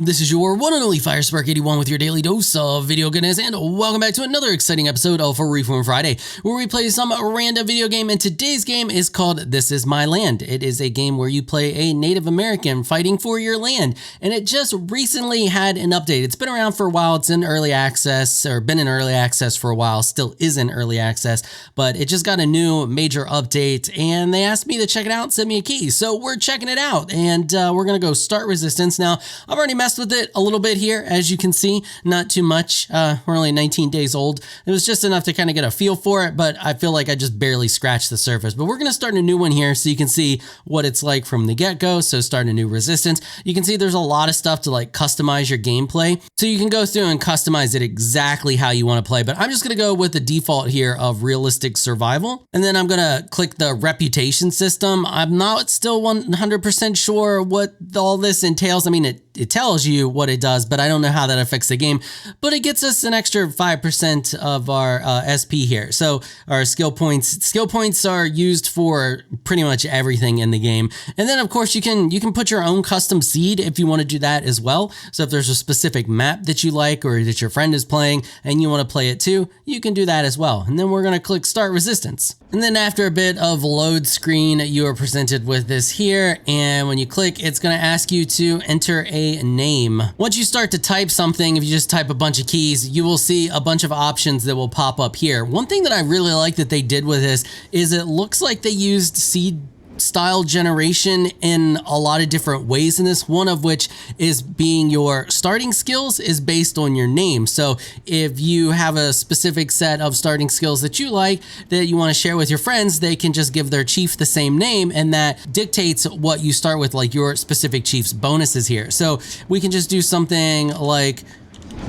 This is your one and only FireSpark81 with your daily dose of video goodness, and welcome back to another exciting episode of Reform Friday, where we play some random video game, and today's game is called This Is My Land. It is a game where you play a Native American fighting for your land, and it just recently had an update. It's been around for a while. It's in early access, or been in early access for a while, still is in early access, but it just got a new major update, and they asked me to check it out and send me a key, so we're checking it out, and we're gonna go start resistance. Now, I've already messed with it a little bit here, as you can see, not too much. We're only 19 days old. It was just enough to kind of get a feel for it, but I feel like I just barely scratched the surface. But we're going to start a new one here so you can see what it's like from the get-go. So start a new resistance. You can see there's a lot of stuff to like customize your gameplay. So you can go through and customize it exactly how you want to play, but I'm just going to go with the default here of realistic survival. And then I'm going to click the reputation system. I'm not still 100% sure what all this entails. I mean, it tells you what it does, but I don't know how that affects the game, but it gets us an extra 5% of our SP here. So our skill points are used for pretty much everything in the game. And then of course you can put your own custom seed if you want to do that as well. So if there's a specific map that you like or that your friend is playing and you want to play it too, you can do that as well. And then we're going to click start resistance. And then after a bit of load screen, you are presented with this here. And when you click, it's going to ask you to enter a name. Once you start to type something, if you just type a bunch of keys, you will see a bunch of options that will pop up here. One thing that I really like that they did with this is it looks like they used seed style generation in a lot of different ways in this, one of which is being your starting skills is based on your name. So if you have a specific set of starting skills that you like that you want to share with your friends, they can just give their chief the same name, and that dictates what you start with, like your specific chief's bonuses here. So we can just do something like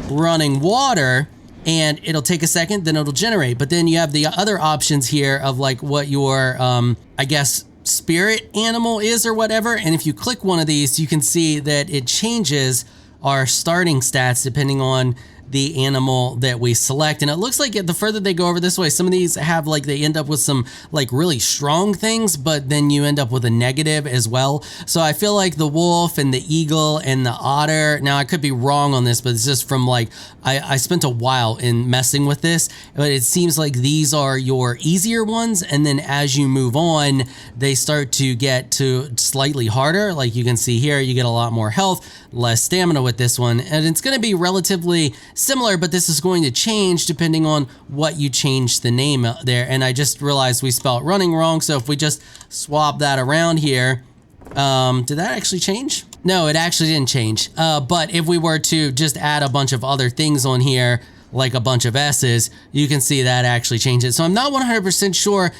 running water, and it'll take a second, then it'll generate. But then you have the other options here of like what your I guess spirit animal is or whatever, and if you click one of these, you can see that it changes our starting stats depending on the animal that we select. And it looks like the further they go over this way, some of these have like they end up with some like really strong things, but then you end up with a negative as well. So I feel like the wolf and the eagle and the otter, now I could be wrong on this, but it's just from like I spent a while in messing with this, but it seems like these are your easier ones, and then as you move on they start to get to slightly harder. Like you can see here, you get a lot more health, less stamina with this one, and it's going to be relatively similar, but this is going to change depending on what you change the name there. And I just realized we spelled running wrong, so if we just swap that around here, did that actually change? No, it actually didn't change. But if we were to just add a bunch of other things on here, like a bunch of S's, you can see that actually changed it. So I'm not 100% sure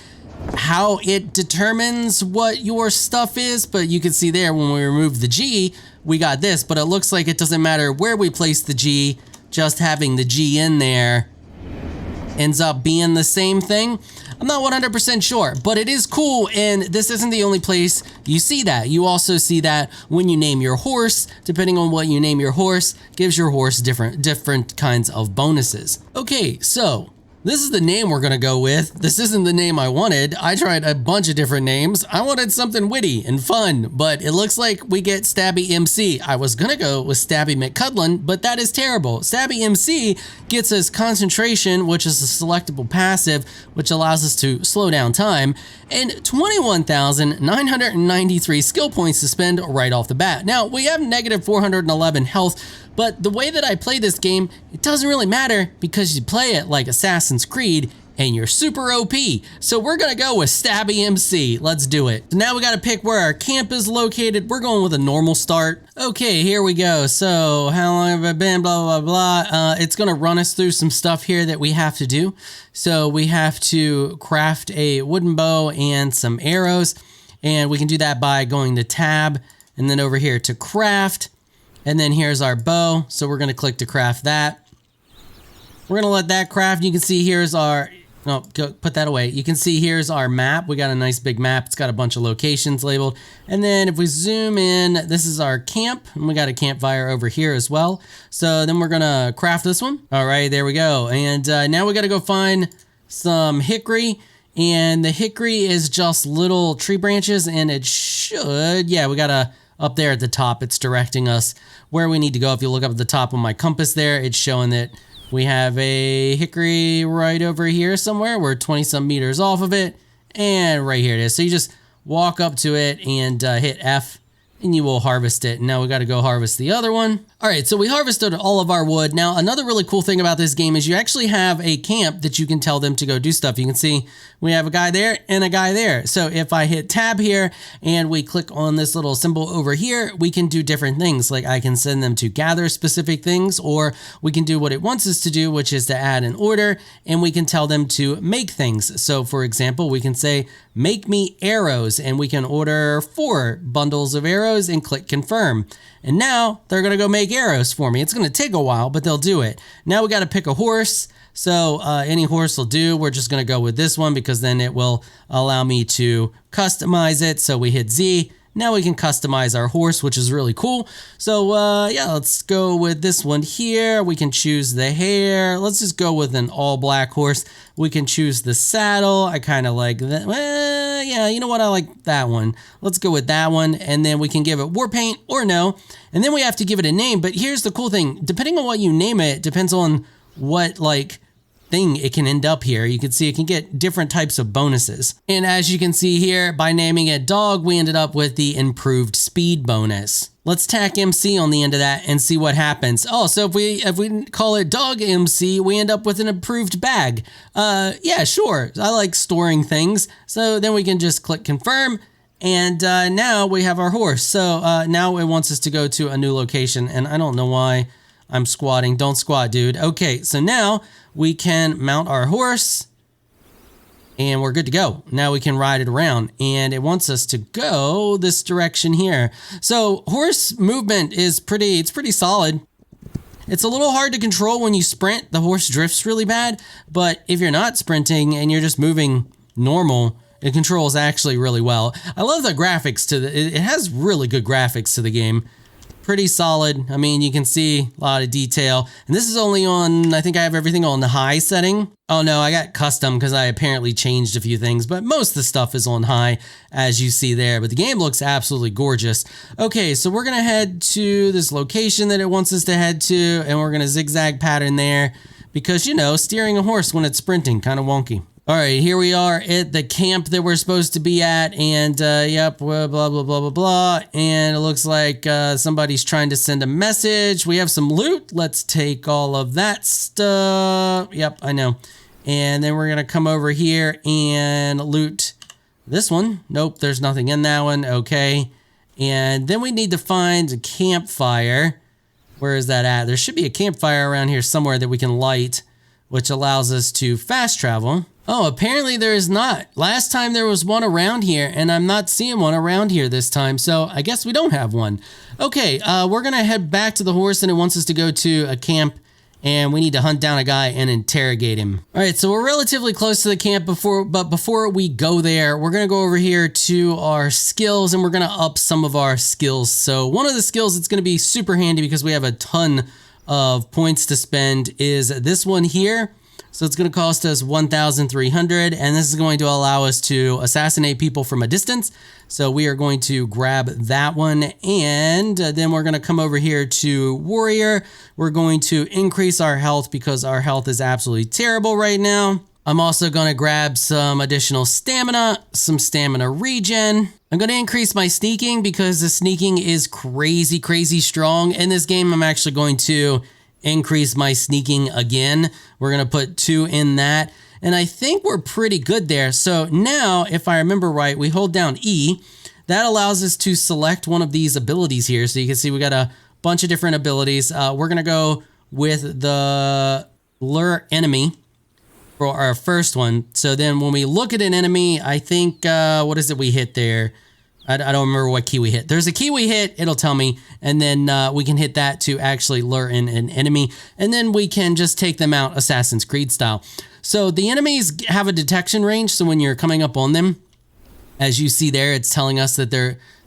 how it determines what your stuff is, but you can see there when we remove the G, we got this, but it looks like it doesn't matter where we place the G, just having the G in there ends up being the same thing. I'm not 100% sure, but it is cool, and this isn't the only place you see that. You also see that when you name your horse. Depending on what you name your horse, gives your horse different kinds of bonuses. Okay, so this is the name we're gonna go with. This isn't the name I wanted. I tried a bunch of different names. I wanted something witty and fun, but it looks like we get Stabby MC. I was gonna go with Stabby McCudlin, but that is terrible. Stabby MC gets us concentration, which is a selectable passive, which allows us to slow down time, and 21,993 skill points to spend right off the bat. Now, we have negative 411 health, but the way that I play this game, it doesn't really matter because you play it like Assassin's Creed and you're super OP. So we're gonna go with Stabby MC. Let's do it. So now we gotta pick where our camp is located. We're going with a normal start. Okay, here we go. So how long have I been? Blah, blah, blah. It's gonna run us through some stuff here that we have to do. So we have to craft a wooden bow and some arrows. And we can do that by going to tab and then over here to craft. And then here's our bow. So we're gonna click to craft that. We're gonna let that craft. You can see here's our, no, go put that away. You can see here's our map. We got a nice big map. It's got a bunch of locations labeled. And then if we zoom in, this is our camp. And we got a campfire over here as well. So then we're gonna craft this one. All right, there we go. And now we gotta go find some hickory. And the hickory is just little tree branches, and it should, yeah, we got a up there at the top, it's directing us where we need to go. If you look up at the top of my compass there, it's showing that we have a hickory right over here somewhere. We're 20 some meters off of it, and right here it is. So you just walk up to it and hit F, and you will harvest it. Now we got to go harvest the other one. All right, so we harvested all of our wood. Now, another really cool thing about this game is you actually have a camp that you can tell them to go do stuff. You can see we have a guy there and a guy there. So if I hit tab here and we click on this little symbol over here, we can do different things. Like I can send them to gather specific things, or we can do what it wants us to do, which is to add an order, and we can tell them to make things. So for example, we can say, make me arrows, and we can order 4 bundles of arrows and click confirm. And now they're going to go make arrows for me. It's going to take a while, but they'll do it. Now we got to pick a horse. So any horse will do. We're just going to go with this one because then it will allow me to customize it. So we hit Z. Now we can customize our horse, which is really cool. So yeah, let's go with this one here. We can choose the hair. Let's just go with an all black horse. We can choose the saddle. I kind of like that. Well, yeah, you know what? I like that one. Let's go with that one. And then we can give it war paint or no. And then we have to give it a name. But here's the cool thing. Depending on what you name it, depends on what thing it can end up here. You can see it can get different types of bonuses. And as you can see here, by naming it dog, we ended up with the improved speed bonus. Let's tack MC on the end of that and see what happens. Oh, so if we call it dog MC, we end up with an improved bag. Yeah, sure. I like storing things. So then we can just click confirm. And now we have our horse. So now it wants us to go to a new location. And I don't know why I'm squatting. Don't squat, dude. Okay, so now we can mount our horse and we're good to go. Now we can ride it around, and it wants us to go this direction here. So horse movement is pretty solid. It's a little hard to control when you sprint. The horse drifts really bad, but if you're not sprinting and you're just moving normal, it controls actually really well. I love the graphics it has really good graphics to the game. Pretty solid. I mean, you can see a lot of detail. And this is only on, I think I have everything on the high setting. Oh no, I got custom because I apparently changed a few things, but most of the stuff is on high, as you see there. But the game looks absolutely gorgeous. Okay, so we're going to head to this location that it wants us to head to, and we're going to zigzag pattern there because, you know, steering a horse when it's sprinting, kind of wonky. All right, here we are at the camp that we're supposed to be at, and yep, blah, blah, blah, blah, blah, and it looks like somebody's trying to send a message. We have some loot. Let's take all of that stuff. Yep, I know. And then we're going to come over here and loot this one. Nope, there's nothing in that one. Okay. And then we need to find a campfire. Where is that at? There should be a campfire around here somewhere that we can light, which allows us to fast travel. Oh, apparently there is not. Last time there was one around here, and I'm not seeing one around here this time, so I guess we don't have one. Okay, we're going to head back to the horse, and it wants us to go to a camp, and we need to hunt down a guy and interrogate him. All right, so we're relatively close to the camp, but before we go there, we're going to go over here to our skills, and we're going to up some of our skills. So one of the skills that's going to be super handy because we have a ton of points to spend is this one here. So it's going to cost us 1,300, and this is going to allow us to assassinate people from a distance. So we are going to grab that one, and then we're going to come over here to Warrior. We're going to increase our health because our health is absolutely terrible right now. I'm also going to grab some additional stamina, some stamina regen. I'm going to increase my sneaking because the sneaking is crazy, crazy strong. In this game, I'm actually going to increase my sneaking again. We're going to put 2 in that. And I think we're pretty good there. So now, if I remember right, we hold down E. That allows us to select one of these abilities here. So you can see we got a bunch of different abilities. We're going to go with the lure enemy for our first one. So then when we look at an enemy, I think, what is it we hit there? I don't remember what key we hit. There's a key we hit, it'll tell me, and then we can hit that to actually lure in an enemy, and then we can just take them out Assassin's Creed style. So the enemies have a detection range, so when you're coming up on them, as you see there, it's telling us that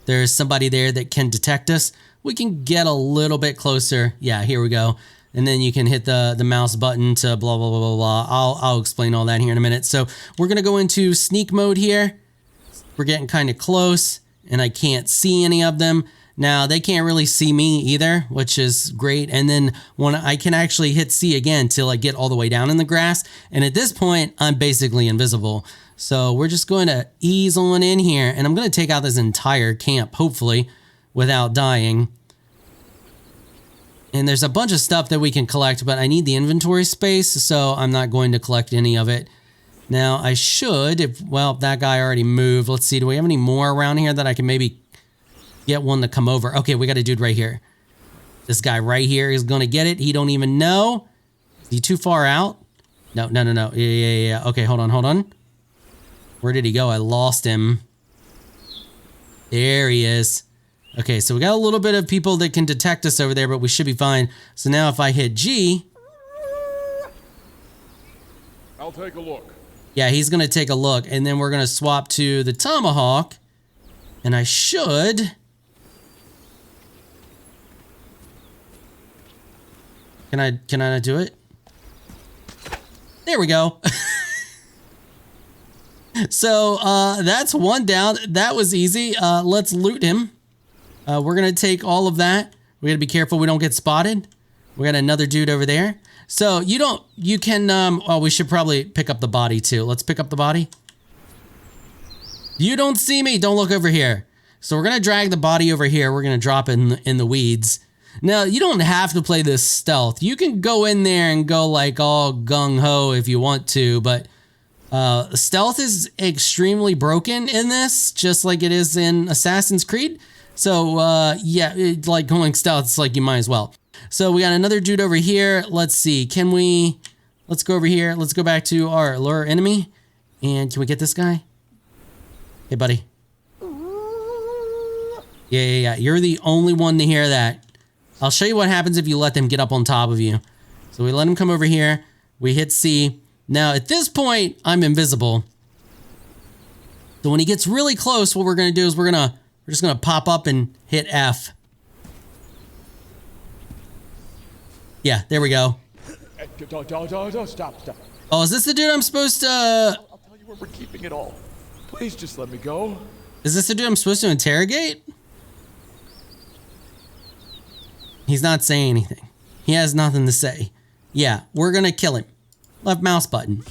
there's somebody there that can detect us. We can get a little bit closer. Yeah, here we go. And then you can hit the mouse button to blah, blah, blah, blah, blah. I'll explain all that here in a minute. So we're going to go into sneak mode here. We're getting kind of close, and I can't see any of them. Now they can't really see me either, which is great. And then when I can actually hit C again to like get all the way down in the grass. And at this point, I'm basically invisible. So we're just going to ease on in here, and I'm going to take out this entire camp, hopefully, without dying. And there's a bunch of stuff that we can collect, but I need the inventory space, so I'm not going to collect any of it. Now I should, well, that guy already moved. Let's see, do we have any more around here that I can maybe get one to come over? Okay, we got a dude right here. This guy right here is going to get it. He don't even know. Is he too far out? No. Yeah. Okay, hold on. Where did he go? I lost him. There he is. Okay, so we got a little bit of people that can detect us over there, but we should be fine. So now if I hit G... I'll take a look. Yeah, he's going to take a look, and then we're going to swap to the tomahawk, and I should... Can I not do it? There we go. So that's one down. That was easy. Let's loot him. We're going to take all of that. We got to be careful we don't get spotted. We got another dude over there. So you can, oh, we should probably pick up the body too. Let's pick up the body. You don't see me. Don't look over here. So we're going to drag the body over here. We're going to drop it in the weeds. Now, you don't have to play this stealth. You can go in there and go like all gung-ho if you want to, but stealth is extremely broken in this, just like it is in Assassin's Creed. So, yeah, like going stealth, it's like you might as well. So we got another dude over here. Let's see. Let's go over here. Let's go back to our lure enemy. And can we get this guy? Hey, buddy. Yeah. You're the only one to hear that. I'll show you what happens if you let them get up on top of you. So we let him come over here. We hit C. Now, at this point, I'm invisible. So when he gets really close, what we're going to do is we're just going to pop up and hit F. Yeah, there we go. Stop. Oh, is this the dude I'm supposed to... I'll tell you where we're keeping it all. Please just let me go. Is this the dude I'm supposed to interrogate? He's not saying anything. He has nothing to say. Yeah, we're going to kill him. Left mouse button.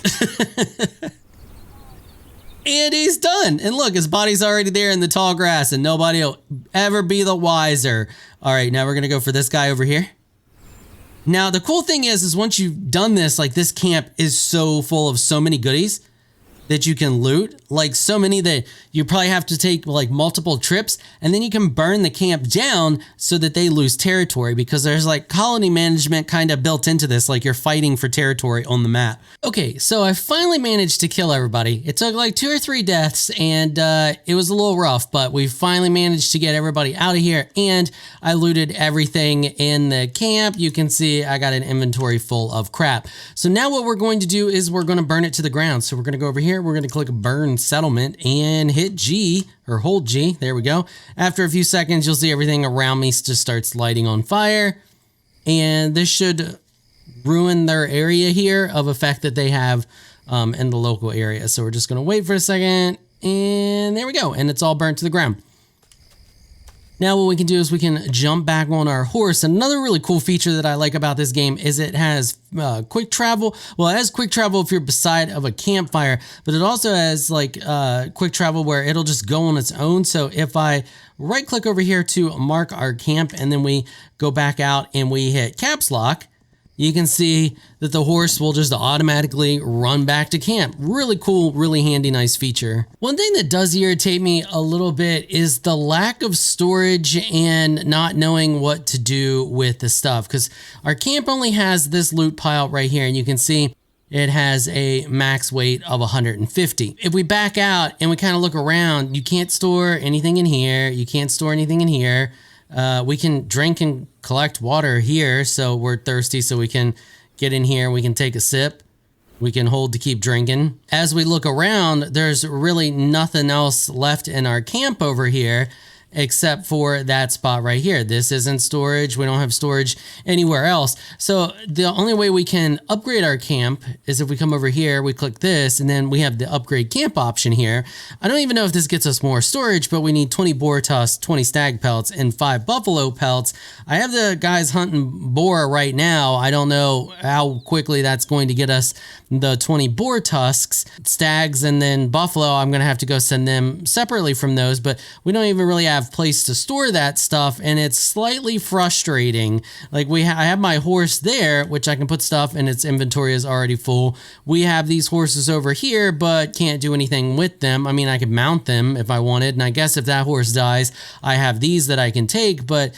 And he's done. And look, his body's already there in the tall grass and nobody will ever be the wiser. All right, now we're going to go for this guy over here. Now, the cool thing is once you've done this, like this camp is so full of so many goodies that you can loot, like so many that you probably have to take like multiple trips, and then you can burn the camp down so that they lose territory, because there's like colony management kind of built into this, like you're fighting for territory on the map. Okay, so I finally managed to kill everybody. It took like 2 or 3 deaths, and it was a little rough, but we finally managed to get everybody out of here, and I looted everything in the camp. You can see I got an inventory full of crap. So now what we're going to do is we're going to burn it to the ground. So we're going to go over here. We're going to click burn settlement and hit G, or hold G. There we go. After a few seconds, you'll see everything around me just starts lighting on fire. And this should ruin their area here of effect that they have in the local area. So we're just going to wait for a second, and there we go. And it's all burnt to the ground. Now what we can do is we can jump back on our horse. Another really cool feature that I like about this game is it has quick travel. Well, it has quick travel if you're beside of a campfire, but it also has like quick travel where it'll just go on its own. So if I right click over here to mark our camp and then we go back out and we hit caps lock, you can see that the horse will just automatically run back to camp. Really cool, really handy, nice feature. One thing that does irritate me a little bit is the lack of storage and not knowing what to do with the stuff, because our camp only has this loot pile right here, and you can see it has a max weight of 150. If we back out and we kind of look around, you can't store anything in here. You can't store anything in here. We can drink and collect water here, so we're thirsty, so we can get in here, we can take a sip, we can hold to keep drinking. As we look around, there's really nothing else left in our camp over here, except for that spot right here. This isn't storage. We don't have storage anywhere else. So the only way we can upgrade our camp is if we come over here, we click this, and then we have the upgrade camp option here. I don't even know if this gets us more storage, but we need 20 boar tusks, 20 stag pelts, and 5 buffalo pelts. I have the guys hunting boar right now. I don't know how quickly that's going to get us the 20 boar tusks. Stags and then buffalo, I'm going to have to go send them separately from those, but we don't even really have place to store that stuff, and it's slightly frustrating. Like I have my horse there, which I can put stuff, and its inventory is already full. We have these horses over here, but can't do anything with them. I mean, I could mount them if I wanted, and I guess if that horse dies, I have these that I can take, but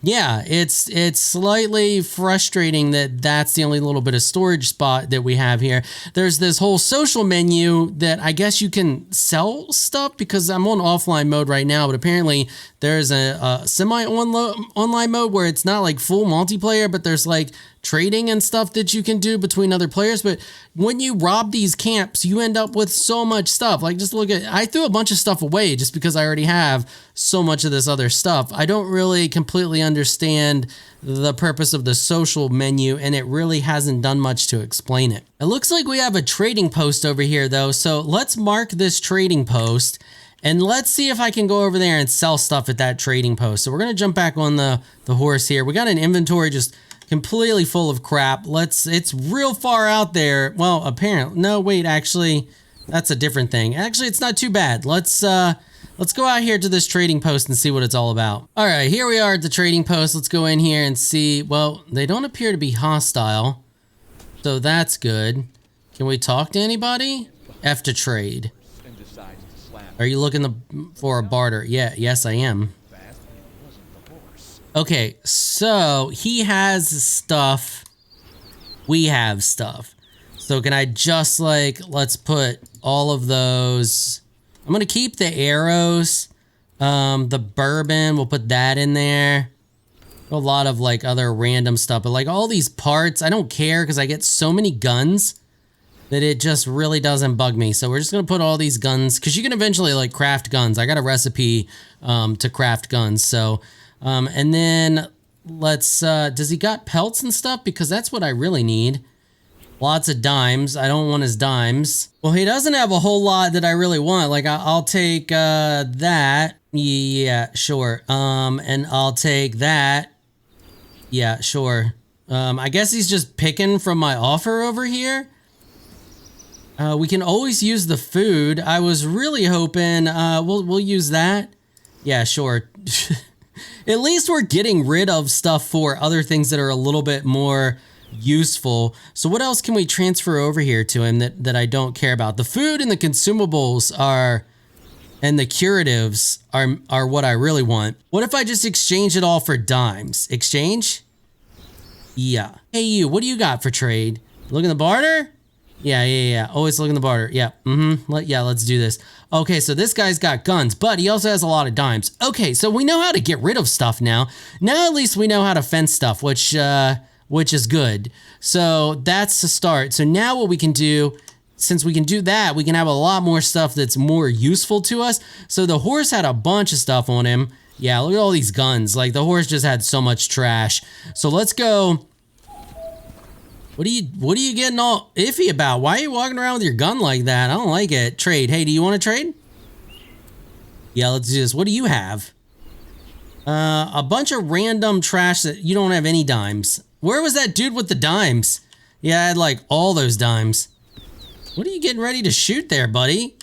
yeah, it's slightly frustrating that that's the only little bit of storage spot that we have here. There's this whole social menu that I guess you can sell stuff, because I'm on offline mode right now, but apparently there's a semi-online mode where it's not like full multiplayer, but there's like trading and stuff that you can do between other players. But when you rob these camps, you end up with so much stuff. Like, just look at, I threw a bunch of stuff away just because I already have so much of this other stuff. I don't really completely understand the purpose of the social menu, and it really hasn't done much to explain it. It looks like we have a trading post over here though, so let's mark this trading post, and let's see if I can go over there and sell stuff at that trading post. So we're gonna jump back on the horse here. We got an inventory just completely full of crap. It's real far out there. Well, apparently, no, wait, actually, that's a different thing. Actually, it's not too bad. Let's go out here to this trading post and see what it's all about. All right, here we are at the trading post. Let's go in here and see. Well, they don't appear to be hostile, so that's good. Can we talk to anybody? F to trade. Are you looking for a barter? Yeah, yes, I am. Okay, so he has stuff. We have stuff. So can I just like, let's put all of those. I'm going to keep the arrows. The bourbon, we'll put that in there. A lot of like other random stuff, but like all these parts, I don't care because I get so many guns that it just really doesn't bug me. So we're just going to put all these guns, because you can eventually like craft guns. I got a recipe to craft guns. So and then let's, does he got pelts and stuff? Because that's what I really need. Lots of dimes. I don't want his dimes. Well, he doesn't have a whole lot that I really want. Like I'll take that. Yeah, sure. And I'll take that. Yeah, sure. I guess he's just picking from my offer over here. We can always use the food. I was really hoping we'll use that. Yeah, sure. At least we're getting rid of stuff for other things that are a little bit more useful. So what else can we transfer over here to him that I don't care about? The food and the consumables are, and the curatives are what I really want. What if I just exchange it all for dimes? Exchange? Yeah. Hey you, what do you got for trade? Look in the barter? Yeah. Always look in the barter. Yeah. Let's do this. Okay, so this guy's got guns, but he also has a lot of dimes. Okay, so we know how to get rid of stuff now. Now at least we know how to fence stuff, which is good. So that's the start. So now what we can do, since we can do that, we can have a lot more stuff that's more useful to us. So the horse had a bunch of stuff on him. Yeah, look at all these guns. Like the horse just had so much trash. So let's go. What are you getting all iffy about? Why are you walking around with your gun like that? I don't like it. Trade. Hey, do you want to trade? Yeah, let's do this. What do you have? A bunch of random trash that you don't have any dimes. Where was that dude with the dimes? Yeah, I had like all those dimes. What are you getting ready to shoot there, buddy?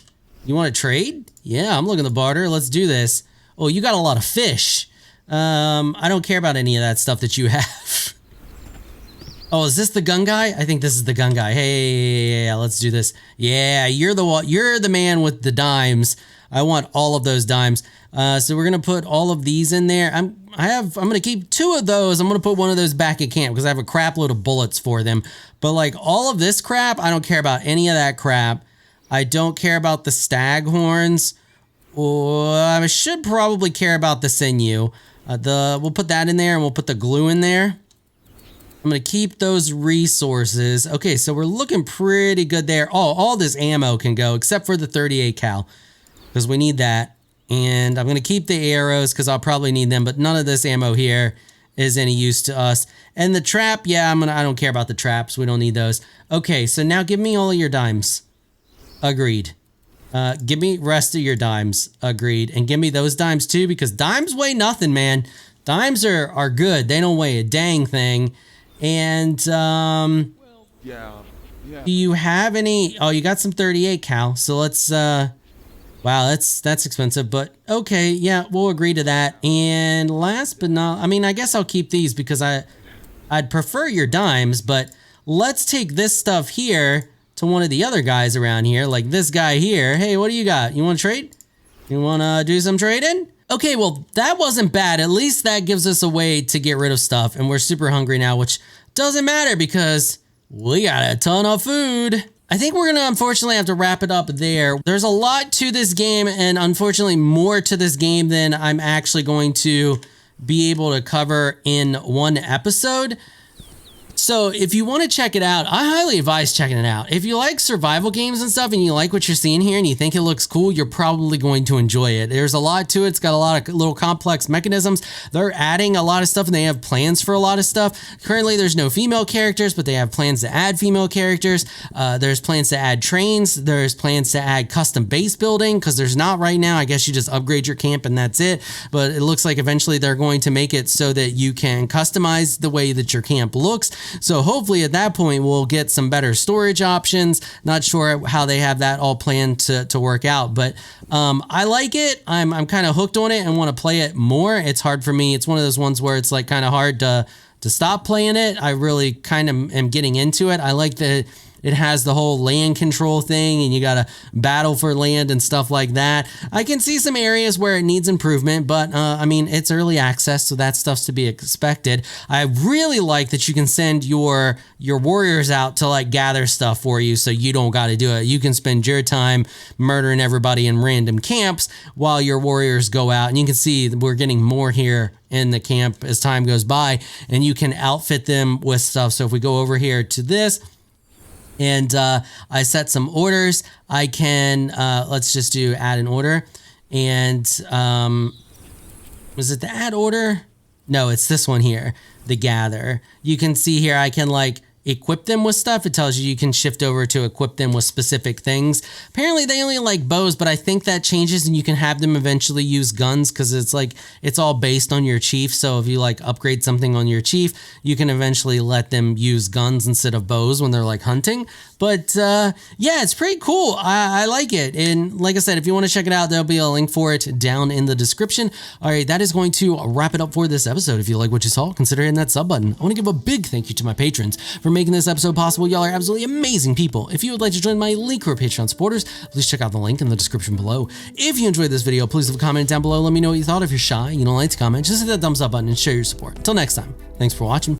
You want to trade? Yeah, I'm looking to barter. Let's do this. Oh, you got a lot of fish. I don't care about any of that stuff that you have. Oh, is this the gun guy? I think this is the gun guy. Hey, yeah, let's do this. Yeah, you're the man with the dimes. I want all of those dimes. So we're gonna put all of these in there. I'm gonna keep 2 of those. I'm gonna put one of those back at camp because I have a crap load of bullets for them. But like all of this crap, I don't care about any of that crap. I don't care about the stag horns. I should probably care about the sinew. We'll put that in there, and we'll put the glue in there. I'm going to keep those resources. Okay, so we're looking pretty good there. Oh, all this ammo can go except for the 38 cal because we need that. And I'm going to keep the arrows because I'll probably need them, but none of this ammo here is any use to us. And the trap, yeah, I don't care about the traps. We don't need those. Okay, so now give me all of your dimes. Agreed. Give me rest of your dimes. Agreed. And give me those dimes too, because dimes weigh nothing, man. Dimes are good. They don't weigh a dang thing. And, Well, yeah. do you have any? Oh, you got some 38 cal. So let's, wow, that's expensive, but okay. Yeah, we'll agree to that. And last but not, I mean, I guess I'll keep these because I'd prefer your dimes, but let's take this stuff here to one of the other guys around here, like this guy here. Hey, what do you got? You want to trade? You want to do some trading? Okay, well, that wasn't bad. At least that gives us a way to get rid of stuff, and we're super hungry now, which doesn't matter because we got a ton of food. I think we're gonna unfortunately have to wrap it up there. There's a lot to this game, and unfortunately more to this game than I'm actually going to be able to cover in one episode. So if you want to check it out, I highly advise checking it out. If you like survival games and stuff and you like what you're seeing here and you think it looks cool, you're probably going to enjoy it. There's a lot to it. It's got a lot of little complex mechanisms. They're adding a lot of stuff and they have plans for a lot of stuff. Currently, there's no female characters, but they have plans to add female characters. There's plans to add trains. There's plans to add custom base building because there's not right now. I guess you just upgrade your camp and that's it. But it looks like eventually they're going to make it so that you can customize the way that your camp looks. So hopefully at that point, we'll get some better storage options. Not sure how they have that all planned to work out, but I like it. I'm kind of hooked on it and want to play it more. It's hard for me. It's one of those ones where it's like kind of hard to stop playing it. I really kind of am getting into it. I like that it has the whole land control thing and you got to battle for land and stuff like that. I can see some areas where it needs improvement, but I mean, it's early access, so that stuff's to be expected. I really like that you can send your warriors out to like gather stuff for you so you don't got to do it. You can spend your time murdering everybody in random camps while your warriors go out. And you can see we're getting more here in the camp as time goes by, and you can outfit them with stuff. So if we go over here to this, and I set some orders. I can, let's just do add an order. And was it the add order? No, it's this one here, the gather. You can see here, I can like equip them with stuff. It tells you can shift over to equip them with specific things. Apparently they only like bows, but I think that changes and you can have them eventually use guns because it's like, it's all based on your chief. So if you like upgrade something on your chief, you can eventually let them use guns instead of bows when they're like hunting. But yeah, it's pretty cool. I like it. And like I said, if you want to check it out, there'll be a link for it down in the description. All right, that is going to wrap it up for this episode. If you like what you saw, consider hitting that sub button. I want to give a big thank you to my patrons for making this episode possible. Y'all are absolutely amazing people. If you would like to join my elite crew of Patreon supporters, please check out the link in the description below. If you enjoyed this video, please leave a comment down below. Let me know what you thought. If you're shy, you don't like to comment, just hit that thumbs up button and share your support. Until next time, thanks for watching.